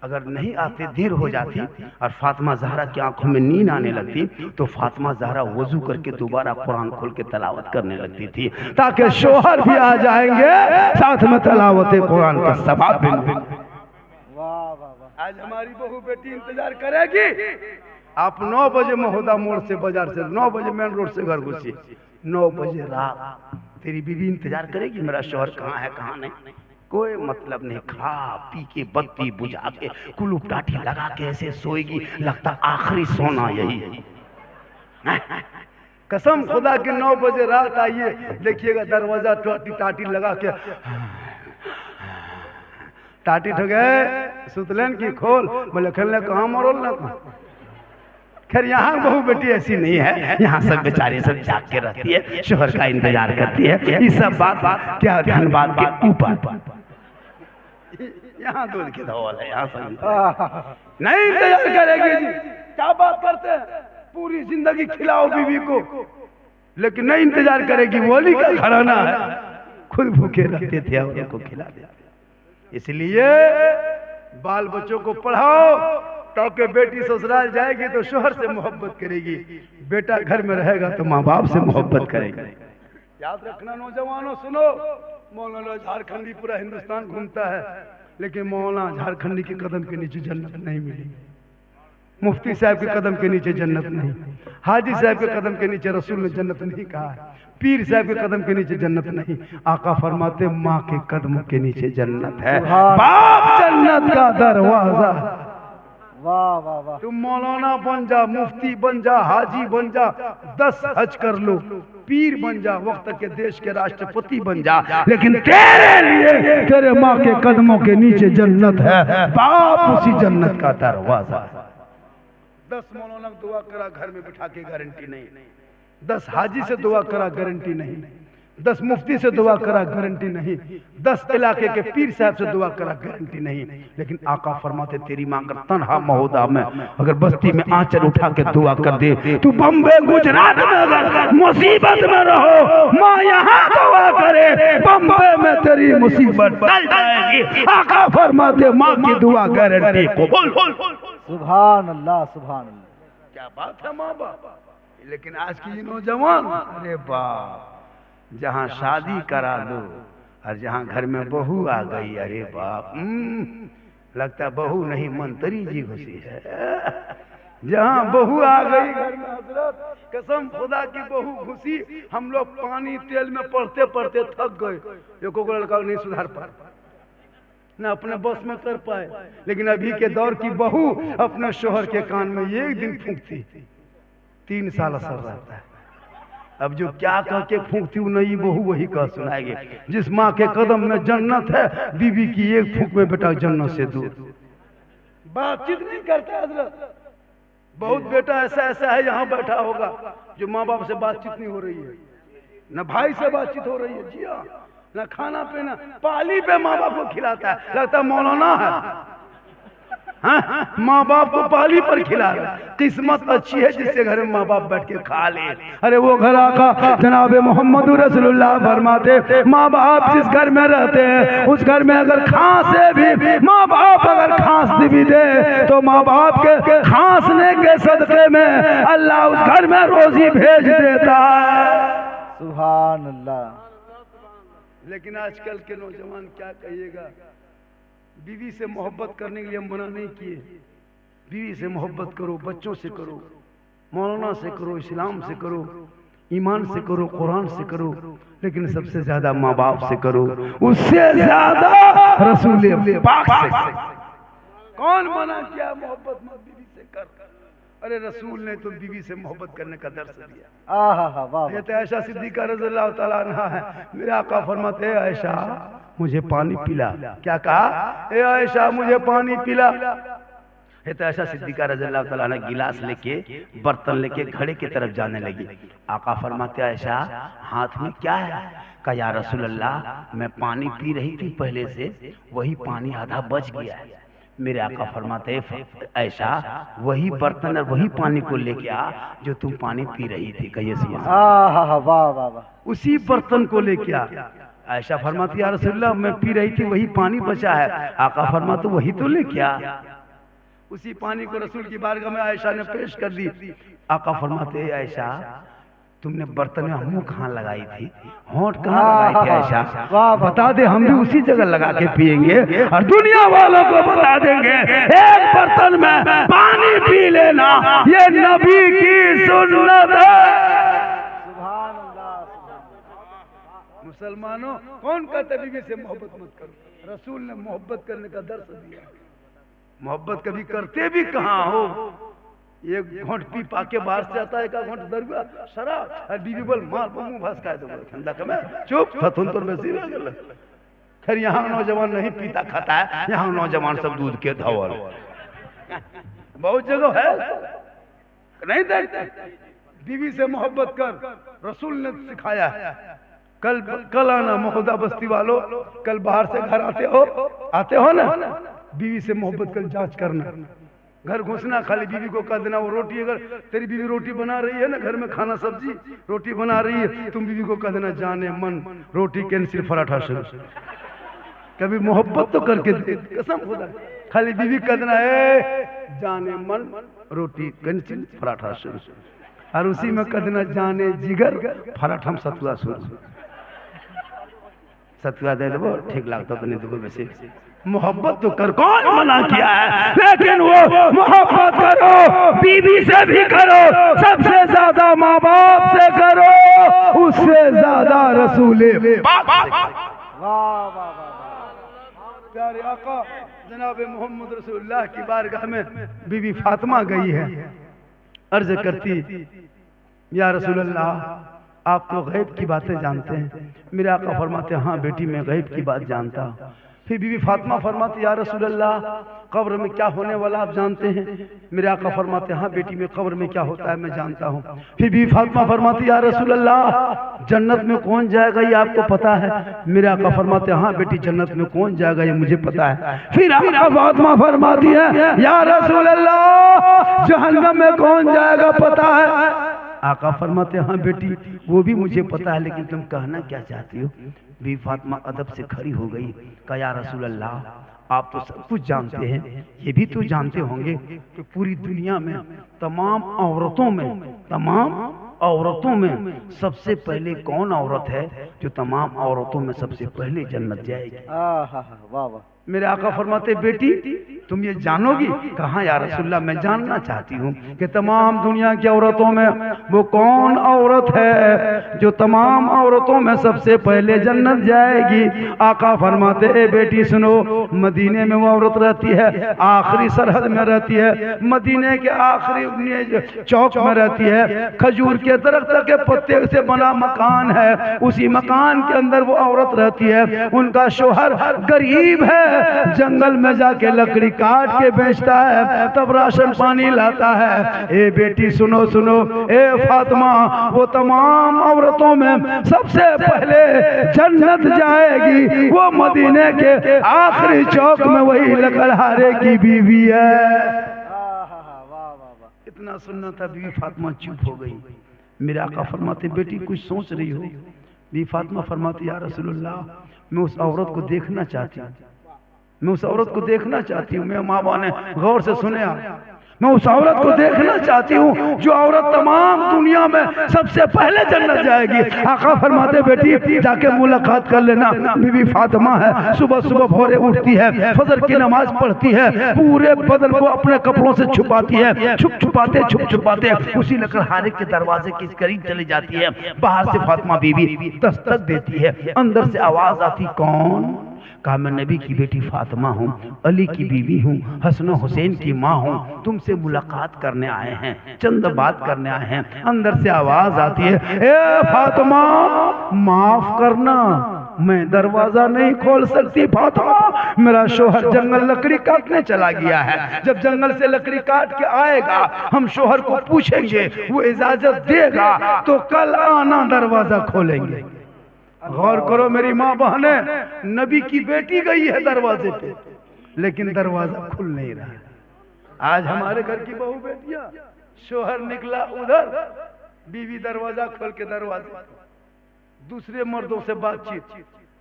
अगर नहीं आते, देर हो जाती और फातिमा ज़हरा की आंखों में नींद आने लगती, तो फातिमा ज़हरा वजू करके दोबारा कुरान खोल के तलावत करने लगती थी, ताकि शोहर भी आ जाएंगे, साथ में तलावत कुरान का सवाब भी मिले। वाह वाह वाह। आज हमारी बहू बेटी इंतजार करेगी। आप 9 बजे महोदा मोड़ से बाजार से 9 बजे मेन रोड से घर घुसी, 9 बजे रात तेरी बीवी इंतजार करेगी मेरा शौहर कहाँ है कहाँ नहीं। कोई मतलब नहीं, खा पी के बत्ती बुझा के कुलूप टाठी लगा के ऐसे सोएगी, लगता आखिरी सोना यही है। कसम खुदा के 9 बजे रात आइए, देखिएगा दरवाजा टाटी लगा के टाटी ठो गए सुतलन की खोल, बोले खेलने कहाँ मरोल ना। खैर यहाँ बहू बेटी ऐसी नहीं है, यहाँ सब बेचारे सब जाग के रहती है, शोहर का इंतजार करती है। ये सब बात क्या धनबाद के ऊपर, यहाँ दूध की धौल है, यहाँ सब नहीं इंतजार करेगी जी। क्या बात करते हैं, पूरी जिंदगी खिलाओ बीवी को, लेकिन नहीं इंतजार करेगी। वली का घराना है, खुद भूखे रहते थे और उनको खिला देते। इसलिए बाल बच्चों को पढ़ाओ ताकि बेटी ससुराल जाएगी तो शोहर से मोहब्बत करेगी, बेटा घर में रहेगा तो माँ बाप से मोहब्बत करेगी। याद रखना नौजवानों, सुनो, मौलाना झारखंडी पूरा हिंदुस्तान घूमता है, लेकिन मौलाना झारखंडी के कदम के नीचे जन्नत नहीं मिलेगी, मुफ्ती साहब के कदम के नीचे जन्नत नहीं, हाजी साहब के कदम के नीचे रसूल ने जन्नत नहीं कहा है, पीर साहब के कदम के नीचे जन्नत नहीं। आका फरमाते माँ के कदमों के नीचे जन्नत है, बाप जन्नत का दरवाजा। वाह वाह वाह। तुम मौलाना बन जा, मुफ्ती बन जा, हाजी बन जा, 10 हज कर लो, पीर बन जा, वक्त के देश के राष्ट्रपति बन जा, लेकिन तेरे लिए तेरे माँ के कदमों के नीचे जन्नत है, बाप उसी जन्नत का दरवाजा है। 10 मौलाना दुआ करा घर में बिठा के गारंटी नहीं, 10 हाजी से दुआ करा गारंटी नहीं, 10 मुफ्ती से दुआ करा गारंटी नहीं, 10 इलाके के पीर साहब से दुआ करा गारंटी नहीं। लेकिन आका फरमाते तेरी माँ अगर तन्हा महोदा में अगर बस्ती में आंचल उठा के दुआ कर दे, तू बम्बे गुजरात में अगर मुसीबत में रहो, माँ यहाँ दुआ करे, बम्बे में तेरी मुसीबत टल जाएगी। आका फरमाते माँ की दुआ गारंटी कबूल। सुभान अल्लाह सुभान अल्लाह। क्या बात है माँ बाप। लेकिन आज की नौजवान, अरे बाप, जहाँ शादी करा दो और जहाँ घर में बहू आ गई, अरे बाप, लगता बहू नहीं मंत्री जी घुसी है। जहाँ बहू आ गई घर में, हजरत कसम खुदा की बहू घुसी, हम लोग पानी तेल में पढ़ते पढ़ते थक गए, एको लड़का नहीं सुधार पाए, ना अपने बस में कर पाए। लेकिन अभी के दौर की बहू अपने शोहर के कान में एक दिन फूंकती 3 साल असर रहता है। अब जो क्या कह के फूंकती हूँ नई बहू वही कह सुनाएगी। जिस माँ के कदम में जन्नत है, बीवी की एक फूंक में बेटा जन्नत से दूर। बातचीत नहीं करता हजरत, बहुत बेटा ऐसा ऐसा है यहाँ बैठा होगा जो माँ बाप से बातचीत नहीं हो रही है, न भाई से बातचीत हो रही है, जी हाँ, न खाना पीना, पाली पे माँ बाप को खिलाता है, लगता मौलाना है। हाँ, माँ बाप को पाली पर खिला रहा। किस्मत अच्छी है जिससे घर में माँ बाप बैठ के खा ले। अरे वो घर आका जनाब मोहम्मद रसूलुल्लाह फरमाते, माँ बाप जिस घर में रहते हैं उस घर में अगर खांसे भी, माँ बाप अगर खांस भी दे तो माँ बाप के खांसने के सदके में अल्लाह उस घर में रोजी भेज देता है। सुभान अल्लाह। लेकिन आजकल के नौजवान क्या कहिएगा, बीवी से मोहब्बत करने के लिए हम मना नहीं किए, बीवी से मोहब्बत करो, बच्चों से करो, मौलाना से करो, इस्लाम से करो, ईमान से करो, कुरान से करो, लेकिन सबसे ज्यादा माँ बाप से करो, उससे ज्यादा रसूल पाक से। कौन मना किया मोहब्बत मत बीवी से कर? अरे रसूल ने तो बीवी से मोहब्बत करने का दर्श दिया। ये तो ऐशा सिद्दीका रज़ियल्लाहु ताला अन्हा है, मेरे आका फरमाते हैं ऐशा मुझे पानी पिला। क्या कहा? ए ऐशा मुझे पानी पिला। ये तो ऐशा सिद्दीका रज़ियल्लाहु ताला अन्हा गिलास लेके बर्तन लेके घड़े की तरफ जाने लगी। आका फरमाते हैं ऐशा हाथ में क्या है? कहा या रसूल अल्लाह मैं पानी पी रही थी पहले से, वही पानी आधा बच गया है। मेरे आका फरमाते ऐशा वही बर्तन और वही पानी को लेके आ जो तुम पानी पी रही थी। कहिए उसी बर्तन को लेके आ। ऐशा फरमाती या रसूलल्लाह मैं पी रही थी वही पानी बचा है। आका फरमाते वही तो लेके आ। उसी पानी को रसूल की बारगाह में आयशा ने पेश कर दी। आका फरमाते ऐशा तुमने बर्तन में मुंह कहाँ लगाई थी, होंठ कहाँ लगाई थी ऐसा वाह, बता दे, हम भी उसी जगह लगा के पियेंगे और दुनिया वालों को बता देंगे एक बर्तन में पानी पी लेना ये नबी की सुन्नत है। सुभान अल्लाह, सुभान मुसलमानों, कौन कहता बीवी से मोहब्बत मत करो? रसूल ने मोहब्बत करने का दर्श दिया। मोहब्बत कभी करते भी कहाँ हो? एक घोंट पी पाके बाहर से आता है, एक घोंट दरुआ शराब और बीवी बोल मार मुंह भसका दो ठंडा कमे चुप थथुन तो बेसी रह गेल। खैर यहाँ नौजवान नहीं पीता खाता है, यहाँ नौजवान सब दूध के धवल बहुत जगह है नहीं देखते। बीवी से मोहब्बत कर, रसूल ने सिखाया है। कल आना महोदा बस्ती वालों, कल बाहर से घर आते हो ना, बीवी से मोहब्बत कर जांच करना। घर घुसना खाली बीवी को कह देना वो रोटी, अगर तेरी बीवी रोटी बना रही है ना, घर में खाना सब्जी रोटी बना रही है, तुम बीवी को कह देना जाने मन रोटी कैंसिल पराठा शुरू। कभी मोहब्बत तो करके दे, कसम खुदा, खाली बीवी कह देना है जाने मन रोटी कैंसिल पराठा शुरू, और उसी में कह देना जाने जिगर पराठा सतुआ शुरू। सतुआ दे दो ठीक लगता तो नहीं देखो वैसे। मोहब्बत तो कर, कौन मना किया है, लेकिन वो मोहब्बत करो, बीवी से भी करो, सबसे ज्यादा माँ बाप से करो, उससे ज्यादा रसूले वाह वाह वाह। प्यारे आका जनाब मोहम्मद रसूलुल्लाह की बारगाह में बीवी फातिमा गई है, अर्ज करती या रसूलल्लाह आप तो गैब की बातें जानते हैं। मेरे आका फरमाते हाँ बेटी मैं गैब की बात जानता हूँ। फिर बीवी फातिमा फरमाती या रसूलल्लाह कब्र में क्या होने वाला आप जानते हैं? मेरे आका फरमाते हाँ बेटी में कब्र में क्या होता है मैं जानता हूँ। फिर बीवी फातिमा फरमाती या रसूलल्लाह जन्नत में कौन जाएगा ये आपको पता है? मेरे आका फरमाते हाँ बेटी जन्नत में कौन जाएगा ये मुझे पता है। फिर आका फातिमा फरमाती है या रसूलल्लाह जहन्नम में कौन जाएगा पता है? आका फरमाते हाँ बेटी वो भी मुझे पता है, लेकिन तुम कहना क्या चाहती हो? बीवी फातिमा अदब से खड़ी हो गई, कहा या रसूल अल्लाह आप तो सब कुछ जानते हैं, ये भी तो जानते होंगे कि पूरी दुनिया में तमाम औरतों में सबसे पहले कौन औरत है जो तमाम औरतों में सबसे पहले जन्नत जाएगी? वाह वाह। मेरे आका फरमाते बेटी तुम ये जानोगी? कहाँ या रसूलल्लाह मैं जानना चाहती हूँ कि तमाम दुनिया की औरतों में वो कौन औरत है जो तमाम औरतों में सबसे पहले जन्नत जाएगी? आका फरमाते ए बेटी सुनो, मदीने में वो औरत रहती है, आखिरी सरहद में रहती है, मदीने के आखिरी चौक में रहती है, खजूर के दरख्त के पत्ते से बना मकान है, उसी मकान के अंदर वो औरत रहती है। उनका शोहर गरीब है, जंगल में जाके लकड़ी काट के बेचता है, तब राशन पानी लाता है। ए बेटी सुनो सुनो, ए फातिमा वो तमाम औरतों में सबसे पहले जन्नत जाएगी, वो मदीने के आखिरी चौक में वही लकड़हारे की बीवी है। इतना सुनना था, बीवी फातिमा चुप हो गई। मेरे आका फरमाते बेटी कुछ सोच रही हो? बीवी फातिमा फरमाती या रसूलल्लाह मैं उस औरत को देखना चाहती हूँ, मैं उस औरत को देखना चाहती हूँ। मेरे माँ बाप ने गौर से सुने, मैं उस औरत को देखना चाहती हूँ जो औरत तमाम दुनिया में सबसे पहले जन्नत जाएगी। आका फरमाते बेटी जाके मुलाकात कर लेना। बीवी फातिमा है, सुबह सुबह भोरे उठती है, फजर की नमाज पढ़ती है, पूरे बदन को अपने कपड़ों से छुपाती है, छुप छुपाते उसी लकड़हारे के दरवाजे के करीब चली जाती है। बाहर से फातिमा बीवी दस्तक देती है, अंदर से आवाज आती कौन? कहा मैं नबी की बेटी फातिमा हूँ, अली की बीवी हूँ, हसन हुसैन की माँ हूँ, तुमसे मुलाकात करने आए हैं, चंद बात करने आए हैं। अंदर से आवाज आती है ए फातिमा माफ करना मैं दरवाजा नहीं खोल सकती फातिमा, मेरा शोहर जंगल लकड़ी काटने चला गया है, जब जंगल से लकड़ी काट के आएगा हम शोहर को पूछेंगे, वो इजाजत देगा तो कल आना दरवाजा खोलेंगे। गौर करो मेरी माँ बहने, नबी की बेटी गई है दरवाजे पे, लेकिन दरवाजा खुल नहीं रहा। आज हमारे घर की बहू बेटियां, शोहर निकला उधर, बीवी दरवाजा खोल के दरवाजे, दूसरे मर्दों से बातचीत,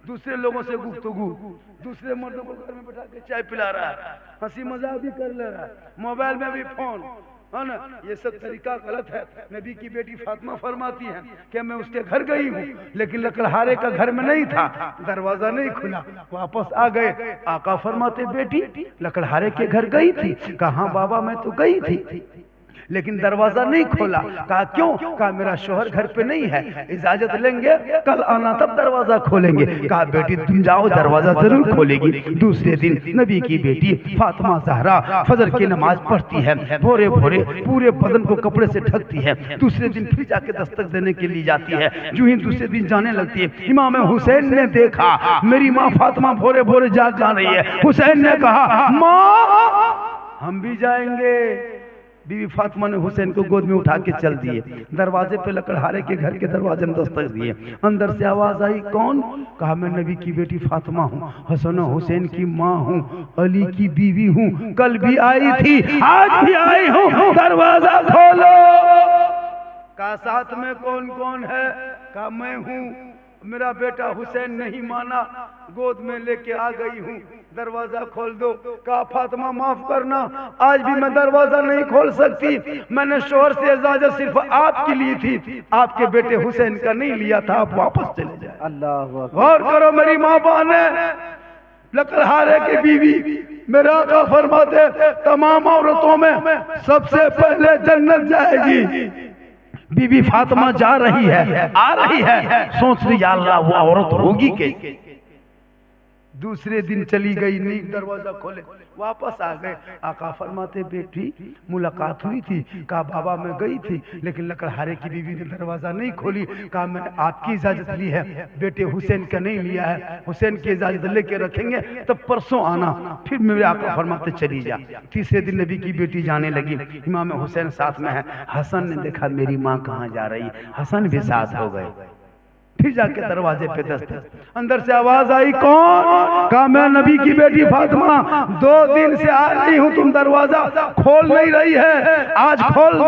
दूसरे लोगों से गुफ्तगू, दूसरे मर्दों को घर में बैठा के चाय पिला रहा है, हंसी मजाक भी कर ले रहा है, मोबाइल में भी फोन, है ना, ये सब तरीका गलत है। नबी की बेटी फातिमा फरमाती है कि मैं उसके घर गई हूँ, लेकिन लकड़हारे का घर में नहीं था, दरवाजा नहीं खुला, वापस आ गए। आका फरमाते बेटी लकड़हारे के घर गई थी? कहा बाबा मैं तो गई थी, लेकिन दरवाजा नहीं खोला। कहा क्यों? कहा मेरा शोहर घर पे नहीं है, इजाजत लेंगे कल आना तब दरवाजा खोलेंगे। कहा बेटी तुम जाओ, दरवाजा जरूर खोलेगी। दूसरे दिन नबी की बेटी फातिमा ज़हरा फजर की नमाज पढ़ती है, भोरे भोरे पूरे बदन को कपड़े से ढकती है। दूसरे दिन फिर जाके दस्तक देने के लिए जाती है। जो ही दूसरे दिन जाने लगती है, इमाम हुसैन ने देखा मेरी माँ फातिमा भोरे भोरे जाग जा रही है। हुसैन ने कहा माँ हम भी जाएंगे। बीवी फातिमा ने हुसैन को गोद में उठा के चल दिए। दरवाजे पे लकड़हारे के घर के दरवाजे में दस्तक दिए। अंदर से आवाज आई कौन? कहा मैं नबी की बेटी फातिमा हूँ, हसन हुसैन की माँ हूँ, अली की बीवी हूँ, कल भी आई थी आज भी आई हूँ, दरवाजा खोलो। कहा साथ में कौन कौन है? कहा मैं हूँ, मेरा बेटा हुसैन नहीं माना, गोद में लेके आ गई हूँ, दरवाजा खोल दो। कहा फातिमा माफ करना, आज भी मैं दरवाजा नहीं खोल सकती, मैंने शोहर से इजाजत सिर्फ आपके लिए थी, आपके बेटे हुसैन का नहीं लिया था, आप वापस चले जाए। अल्लाह गौर करो मेरी माँ बहने, लकड़हारे की बीवी मेरा आका फरमाते तमाम औरतों में सबसे पहले जन्नत जाएगी। बीबी फातिमा जा रही है, आ रही है, सोच रही अल्लाह वो औरत होगी कैसे। दूसरे दिन चली गई, नहीं दरवाजा खोले, वापस आ गए। आका फरमाते बेटी मुलाकात हुई थी? कहा बाबा मैं गई थी, लेकिन लकड़हारे की बीवी ने दरवाजा नहीं खोली। कहा मैंने आपकी इजाजत ली है, बेटे हुसैन का नहीं लिया है, हुसैन की इजाजत लेके रखेंगे तब परसों आना। फिर मेरे आका फरमाते चली जा। तीसरे दिन नबी की बेटी जाने लगी, इमाम हुसैन साथ में है। हसन ने देखा मेरी माँ कहाँ जा रही, हसन भी साथ हो गए। फिर जाके दरवाजे पे दस्तक, अंदर से आवाज आई कौन? कहा मैं नबी की बेटी फातिमा, 2 दिन से आ रही हूँ, तुम दरवाजा खोल नहीं रही है, आज खोल दो।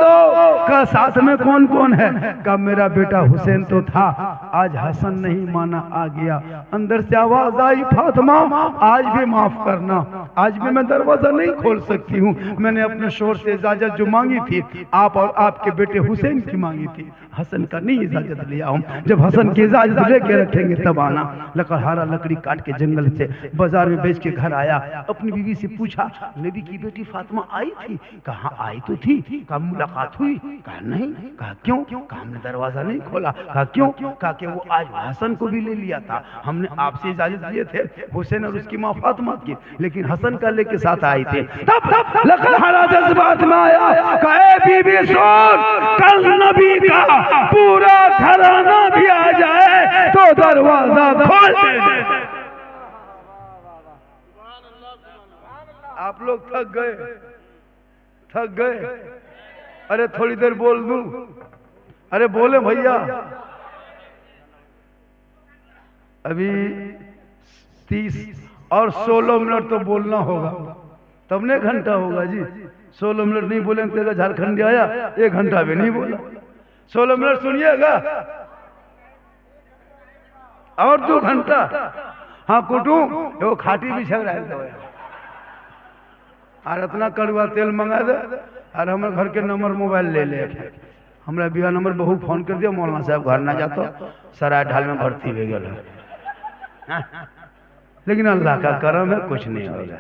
कहा साथ में कौन कौन है? कहा मेरा बेटा हुसैन तो था, आज हसन नहीं माना, आ गया। अंदर से आवाज आई फातिमा आज भी माफ करना, आज भी मैं दरवाजा नहीं खोल सकती हूँ, मैंने अपने शोहर से इजाजत जो मांगी थी आप और आपके बेटे हुसैन की मांगी थी, हसन का नहीं इजाजत लिया हूँ, जब हसन की इजाजत लेके रखेंगे तब आना। लकड़हारा लकड़ी काट के जंगल से बाजार में बेच के घर आया, अपनी बीवी से पूछा नबी की बेटी फातिमा आई थी? कहा आई तो थी। कहा मुलाकात हुई? कहा नहीं। कहा क्यों? कहा हमने दरवाजा नहीं खोला। कहा क्यों? कहा कि वो आज हसन को भी ले लिया था, हमने आपसे इजाजत लिए थे हुसैन और उसकी माँ फातिमा की, लेकिन हसन का लेके साथ आए थे। तब लकड़हारा जज्बात में आया, कहा बीबी सुन, कल नबी का पूरा घराना भी आ जाए तो दरवाजा खोल दे। आप लोग थक गए, थक गए? अरे थोड़ी देर बोल दूं? अरे बोले भैया, अभी 30 और 16 मिनट तो बोलना होगा, तब ने घंटा होगा जी। 16 मिनट नहीं बोलेंगे तो झारखंड आया, 1 घंटा भी नहीं बोला। 16 मिनट सुनिएगा और 2 घंटा। हाँ कुटुम वो खाटी भी छग रहा है, और इतना कड़वा तेल मंगा दे, और हमारे घर के नंबर मोबाइल ले ले, हमारा बिया नंबर बहू फोन कर दिया, मौलाना साहब घर ना जाता, सराय ढाल में भर्ती हो गया। लेकिन अल्लाह का करम है, कुछ नहीं होगा।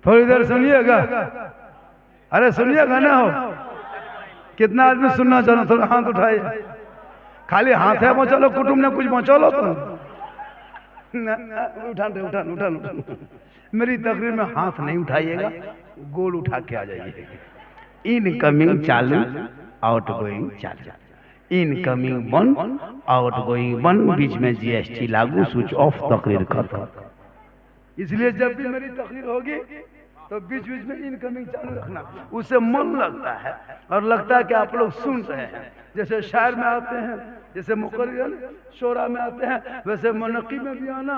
थोड़ी देर सुनिएगा, अरे सुनिएगा ना। हो कितना आदमी सुनना चाहो? थोड़ा हाथ उठाइए, खाली हाथ है मचलो, कुटुंब ने कुछ मचलो तो उठान उठान उठान उठान। मेरी तकरीर में हाथ नहीं उठाइएगा, गोल उठा के आ जाइए। इनकमिंग चालू, आउट गोइंग चालू, इनकमिंग बंद, आउट गोइंग बंद, बीच में जीएसटी लागू, स्विच ऑफ, तकरीर खत्म। इसलिए जब भी मेरी तकरीर होगी तो बीच बीच में इनकमिंग चालू रखना, उससे मन लगता है और लगता है कि आप लोग सुन रहे हैं। जैसे शायर में आते हैं, जैसे मुकर्रिर शोरा में आते हैं, वैसे मनकी में भी आना,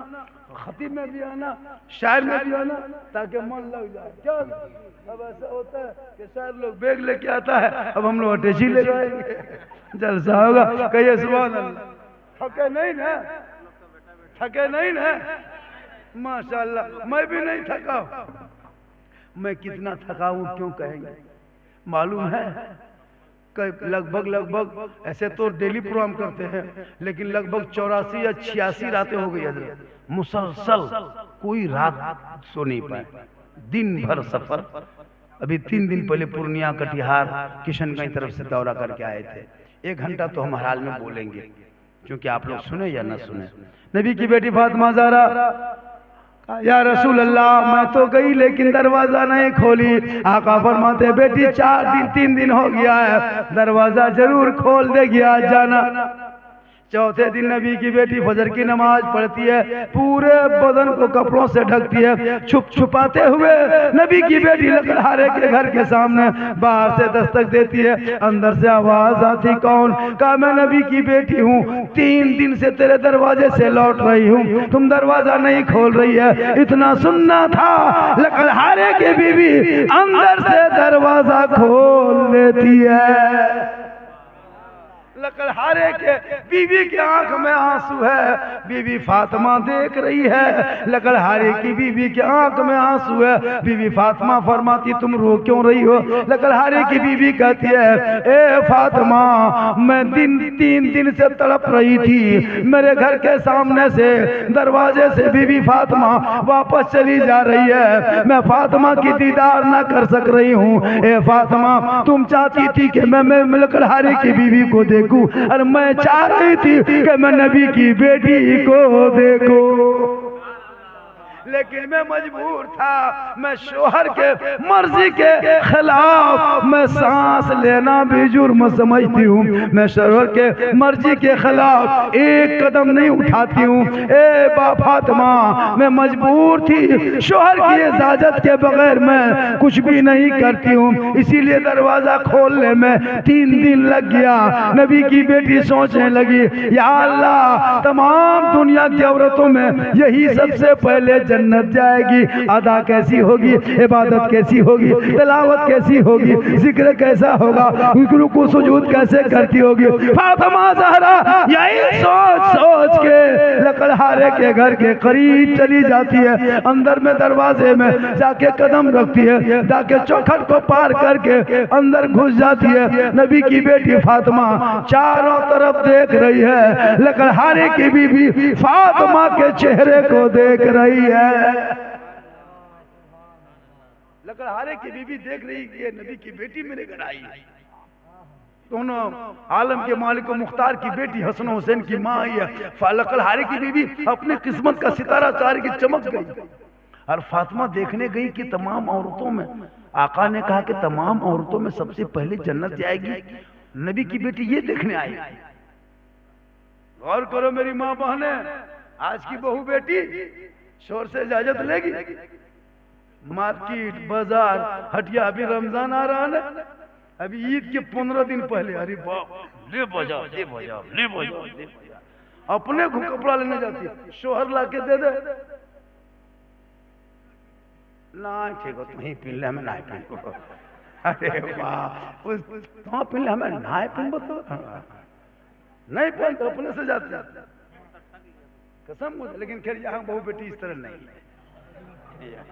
खतीब में भी आना, शायर में भी आना, ताकि मन लग जाए। क्या अब ऐसा होता है कि शायर लोग बैग लेके आता है, अब हम लोग अटैची ले जाएंगे, जलसा होगा। कहिए सुभान अल्लाह। थके नहीं ना? थके नहीं ना? माशाअल्लाह। मैं भी नहीं थका, मैं कितना थका हूं क्यों कहेंगे? मालूम है लगभग ऐसे तो डेली प्रोग्राम करते हैं, लेकिन लगभग 84 या 86 रातें हो गई हजरत, मुसलसल कोई रात सो नहीं पाए, दिन भर सफर। अभी 3 दिन पहले पूर्णिया, कटिहार, किशनगंज तरफ से दौरा करके आए थे। 1 घंटा तो हम हाल में बोलेंगे, क्योंकि आप लोग सुने या न सुने। नबी की बेटी फातिमा ज़हरा, या रसूल अल्लाह मैं तो गई लेकिन दरवाजा नहीं खोली। आका फरमाते बेटी 3 दिन हो गया है, दरवाजा जरूर खोल देगी, आज जाना। चौथे दिन नबी की बेटी फजर की नमाज पढ़ती है, पूरे बदन को कपड़ों से ढकती है, छुप छुपाते हुए नबी की बेटी लकड़हारे के घर के सामने बाहर से दस्तक देती है। अंदर से आवाज आती, कौन? कहा मैं नबी की बेटी हूँ, 3 दिन से तेरे दरवाजे से लौट रही हूँ, तुम दरवाजा नहीं खोल रही है। इतना सुनना था, लकड़हारे की बीवी अंदर से दरवाजा खोल लेती है। लकड़हारे के बीवी के आंख में आंसू है, बीवी फातिमा देख रही है। लकड़हारे की बीवी के आंख में आंसू है। बीवी फातिमा फरमाती तुम रो क्यों रही हो? लकड़हारे की बीवी कहती है, ए फातिमा मैं 3 दिन से तड़प रही थी, मेरे घर के सामने से दरवाजे से बीवी फातिमा वापस चली जा रही है, मैं फातिमा की दीदार ना कर सक रही हूँ। ए फातिमा तुम चाहती थी कि मैं लकड़हारे की बीवी को देखूं, और मैं चाह रही थी कि मैं नबी की बेटी को देखूं, लेकिन मैं मजबूर था। मैं शोहर के मर्जी के खिलाफ मैं सांस लेना भी जुर्म समझती हूँ, मैं शोहर के मर्जी के खिलाफ एक कदम नहीं उठाती हूँ। ए फातिमा मैं मजबूर थी, शोहर की इजाजत के बगैर मैं कुछ भी नहीं करती हूँ, इसीलिए दरवाजा खोलने में 3 दिन लग गया। नबी की बेटी सोचने लगी, या अल्लाह तमाम दुनिया की औरतों में यही सबसे पहले जन्नत जाएगी, अदा कैसी होगी, इबादत कैसी होगी, तिलावत कैसी होगी, जिक्र कैसा होगा, रुकू सुजूद कैसे करती होगी। फातिमा ज़हरा यही सोच के लकड़हारे के घर के करीब चली जाती है, अंदर में दरवाजे में जाके कदम रखती है, जाके चौखट को पार करके अंदर घुस जाती है। नबी की बेटी फातिमा चारों तरफ देख रही है, लकड़हारे की बीवी फातिमा के चेहरे को देख रही है। लकड़हारे की बीवी देख रही कि ये नबी की बेटी मेरे घर आई। दोनों आलम के मालिक मुख्तार की बेटी हसन हुसैन की माँ आई है। लकड़हारे की बीवी अपने किस्मत का सितारा चार की चमक गई, और फातिमा देखने गई कि तमाम औरतों में, आका ने कहा कि तमाम औरतों में सबसे पहले जन्नत जाएगी, नबी की बेटी ये देखने आई। गौर करो मेरी माँ बहने, आज की बहू बेटी शोर से इजाजत लेगी? मार्केट, बाजार, हटिया, अभी रमजान आ रहा है, अभी ईद के 15 दिन पहले, अरे बाप ले बजाओ ले बजाओ ले बजाओ ले बजाओ, अपने को कपड़ा लेने जाती है, शोहर ला के दे दे ना, ठीक हो तुम ही पिन ले, हमें ना पिन। अरे वाह, तुम पिन ले, हमें ना पिन तो नहीं पहन तो अपने से जाते कसम मुझे। लेकिन खैर यहाँ बहू बेटी इस तरह नहीं है,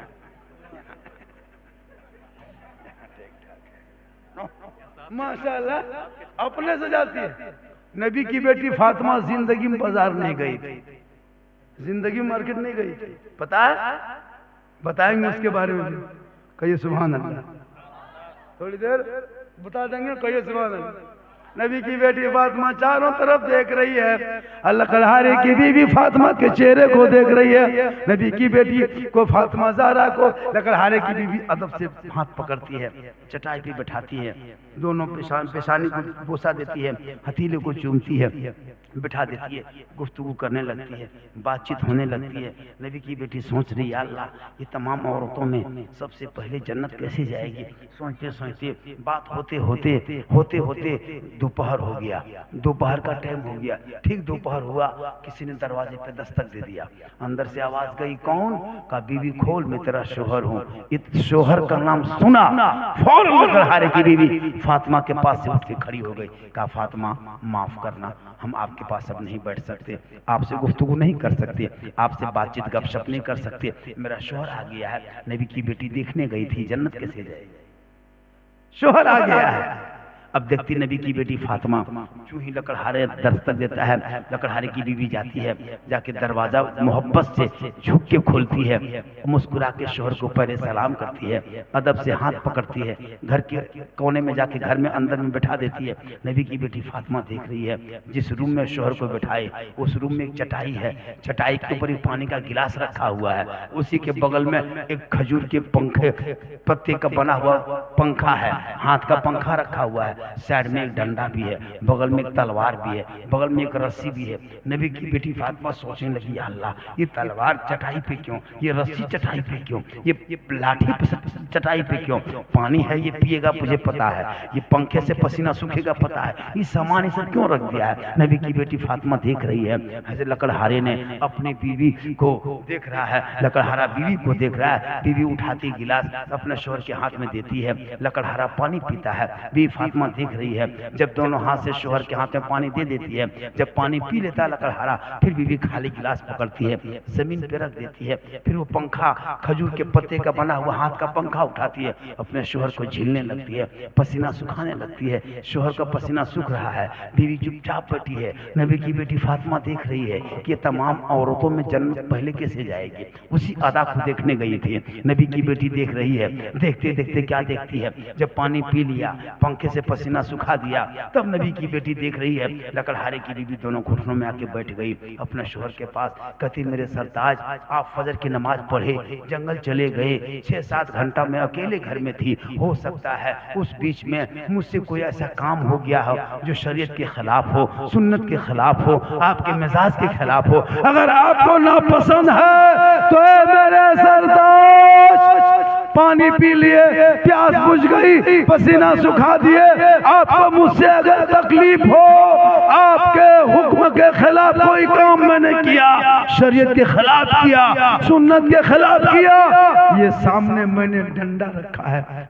माशाल्लाह अपने से जाती है। नबी की बेटी फातिमा जिंदगी में बाजार नहीं गई थी, जिंदगी में मार्केट नहीं गई थी, पता है? बताएंगे उसके बारे में, कहिए सुभान अल्लाह, थोड़ी देर बता देंगे, कहिए सुभान अल्लाह। नबी की बेटी फातिमा चारों तरफ देख रही है, लकड़हारे की बीवी फातिमा के चेहरे को देख रही है। नबी की बेटी को फातिमा ज़हरा को लकड़हारे की बीवी अदब से हाथ पकड़ती है, चटाई पे बैठाती है, दोनों पेशानी को बोसा देती है, हथेली को चूमती है, बिठा देती है, गुफ्तगू करने लगती है, बातचीत होने लगती है। नबी की बेटी सोच रही है, अल्लाह ये तमाम औरतों में सबसे पहले जन्नत कैसे जाएगी। सोचते सोचते बात होते होते होते होते दोपहर हो गया, दोपहर का टाइम हो गया। ठीक दोपहर हुआ, किसी ने दरवाजे पे दस्तक दे दिया, अंदर से आवाज गई, कौन? का बीवी खोल, मैं तेरा शोहर हूँ। इस शोहर का नाम सुना, फौरन लकड़हारे की बीवी फातिमा के पास से उठ के खड़ी हो गई। कहा फातिमा माफ करना, हम आपके पास अब नहीं बैठ सकते, आपसे गुफ्तगू नहीं कर सकते, आपसे बातचीत गपशप नहीं कर सकते, मेरा शोहर आ गया है। नबी की बेटी देखने गई थी, जन्नत कैसे जाएगी? शोहर आ गया है। अब देखती नबी की बेटी फातिमा चूं ही लकड़हारे दस्तक देता है, लकड़हारे की बीवी जाती है, जाके दरवाजा मोहब्बत से झुक के खोलती है, मुस्कुरा के शोहर को पहले सलाम करती है, अदब से हाथ पकड़ती है, घर के कोने में जाके घर में अंदर में बैठा देती है। नबी की बेटी फातिमा देख रही है जिस रूम में शोहर को बैठाए उस रूम में एक चटाई है, चटाई के ऊपर एक पानी का गिलास रखा हुआ है, उसी के बगल में एक खजूर के पंखे पत्ते का बना हुआ पंखा है, हाथ का पंखा रखा हुआ है, साइड में एक डंडा भी है, बगल में एक तलवार भी है, बगल में एक रस्सी भी है। नबी की बेटी फातिमा सोचने लगी, या अल्लाह, ये तलवार चटाई पे क्यों, ये रस्सी चटाई पे क्यों, ये लाठी चटाई पे क्यों, पानी है ये पिएगा मुझे पता है, ये पंखे से पसीना सूखेगा पता है, ये सामान सब क्यों रख दिया है। नबी की बेटी फातिमा देख रही है, ऐसे लकड़हारे ने अपनी बीवी को देख रहा है, लकड़हारा बीवी को देख रहा है, बीवी उठाती गिलास अपने शोहर के हाथ में देती है, लकड़हारा पानी पीता है, बीवी फातिमा देख रही है, जब दोनों हाथ से शोहर के हाथ में पानी दे देती है, जब पानी पी लेता है लकड़हारा, फिर बीवी खाली गिलास पकड़ती है, जमीन पे रख देती है, फिर वो पंखा खजूर के पत्ते का बना हुआ हाथ का पंखा उठाती है, अपने शोहर को झीलने लगती है, पसीना सुखाने लगती है, शोहर का पसीना सूख रहा है, बीवी चुपचाप बैठी है। नबी की बेटी फातिमा देख रही है कि ये तमाम औरतों में जन्म पहले कैसे जाएगी, उसी अदा को देखने गई थी। नबी की बेटी देख रही है, देखते देखते क्या देखती है, जब पानी पी लिया, पंखे से पसीना सुखा दिया, तब नबी की बेटी देख रही है लकड़हारे की बीवी दोनों घुटनों में आके बैठ गई अपने शोहर के पास, कहती मेरे सरताज आप फजर की नमाज पढ़े जंगल चले गए, 6-7 घंटा मैं अकेले घर में थी, हो सकता है उस बीच में मुझसे कोई ऐसा काम हो गया हो जो शरीयत के खिलाफ हो, सुन्नत के खिलाफ हो, आपके मिजाज के खिलाफ हो, अगर आपको नापसंद है तो ए मेरे सरताज पानी पी लिए, प्यास बुझ गई, पसीना सुखा दिए, आपको मुझसे अगर तकलीफ हो, आपके हुक्म के खिलाफ कोई काम मैंने किया, शरीयत के खिलाफ किया, सुन्नत के खिलाफ किया, ये सामने मैंने डंडा रखा है,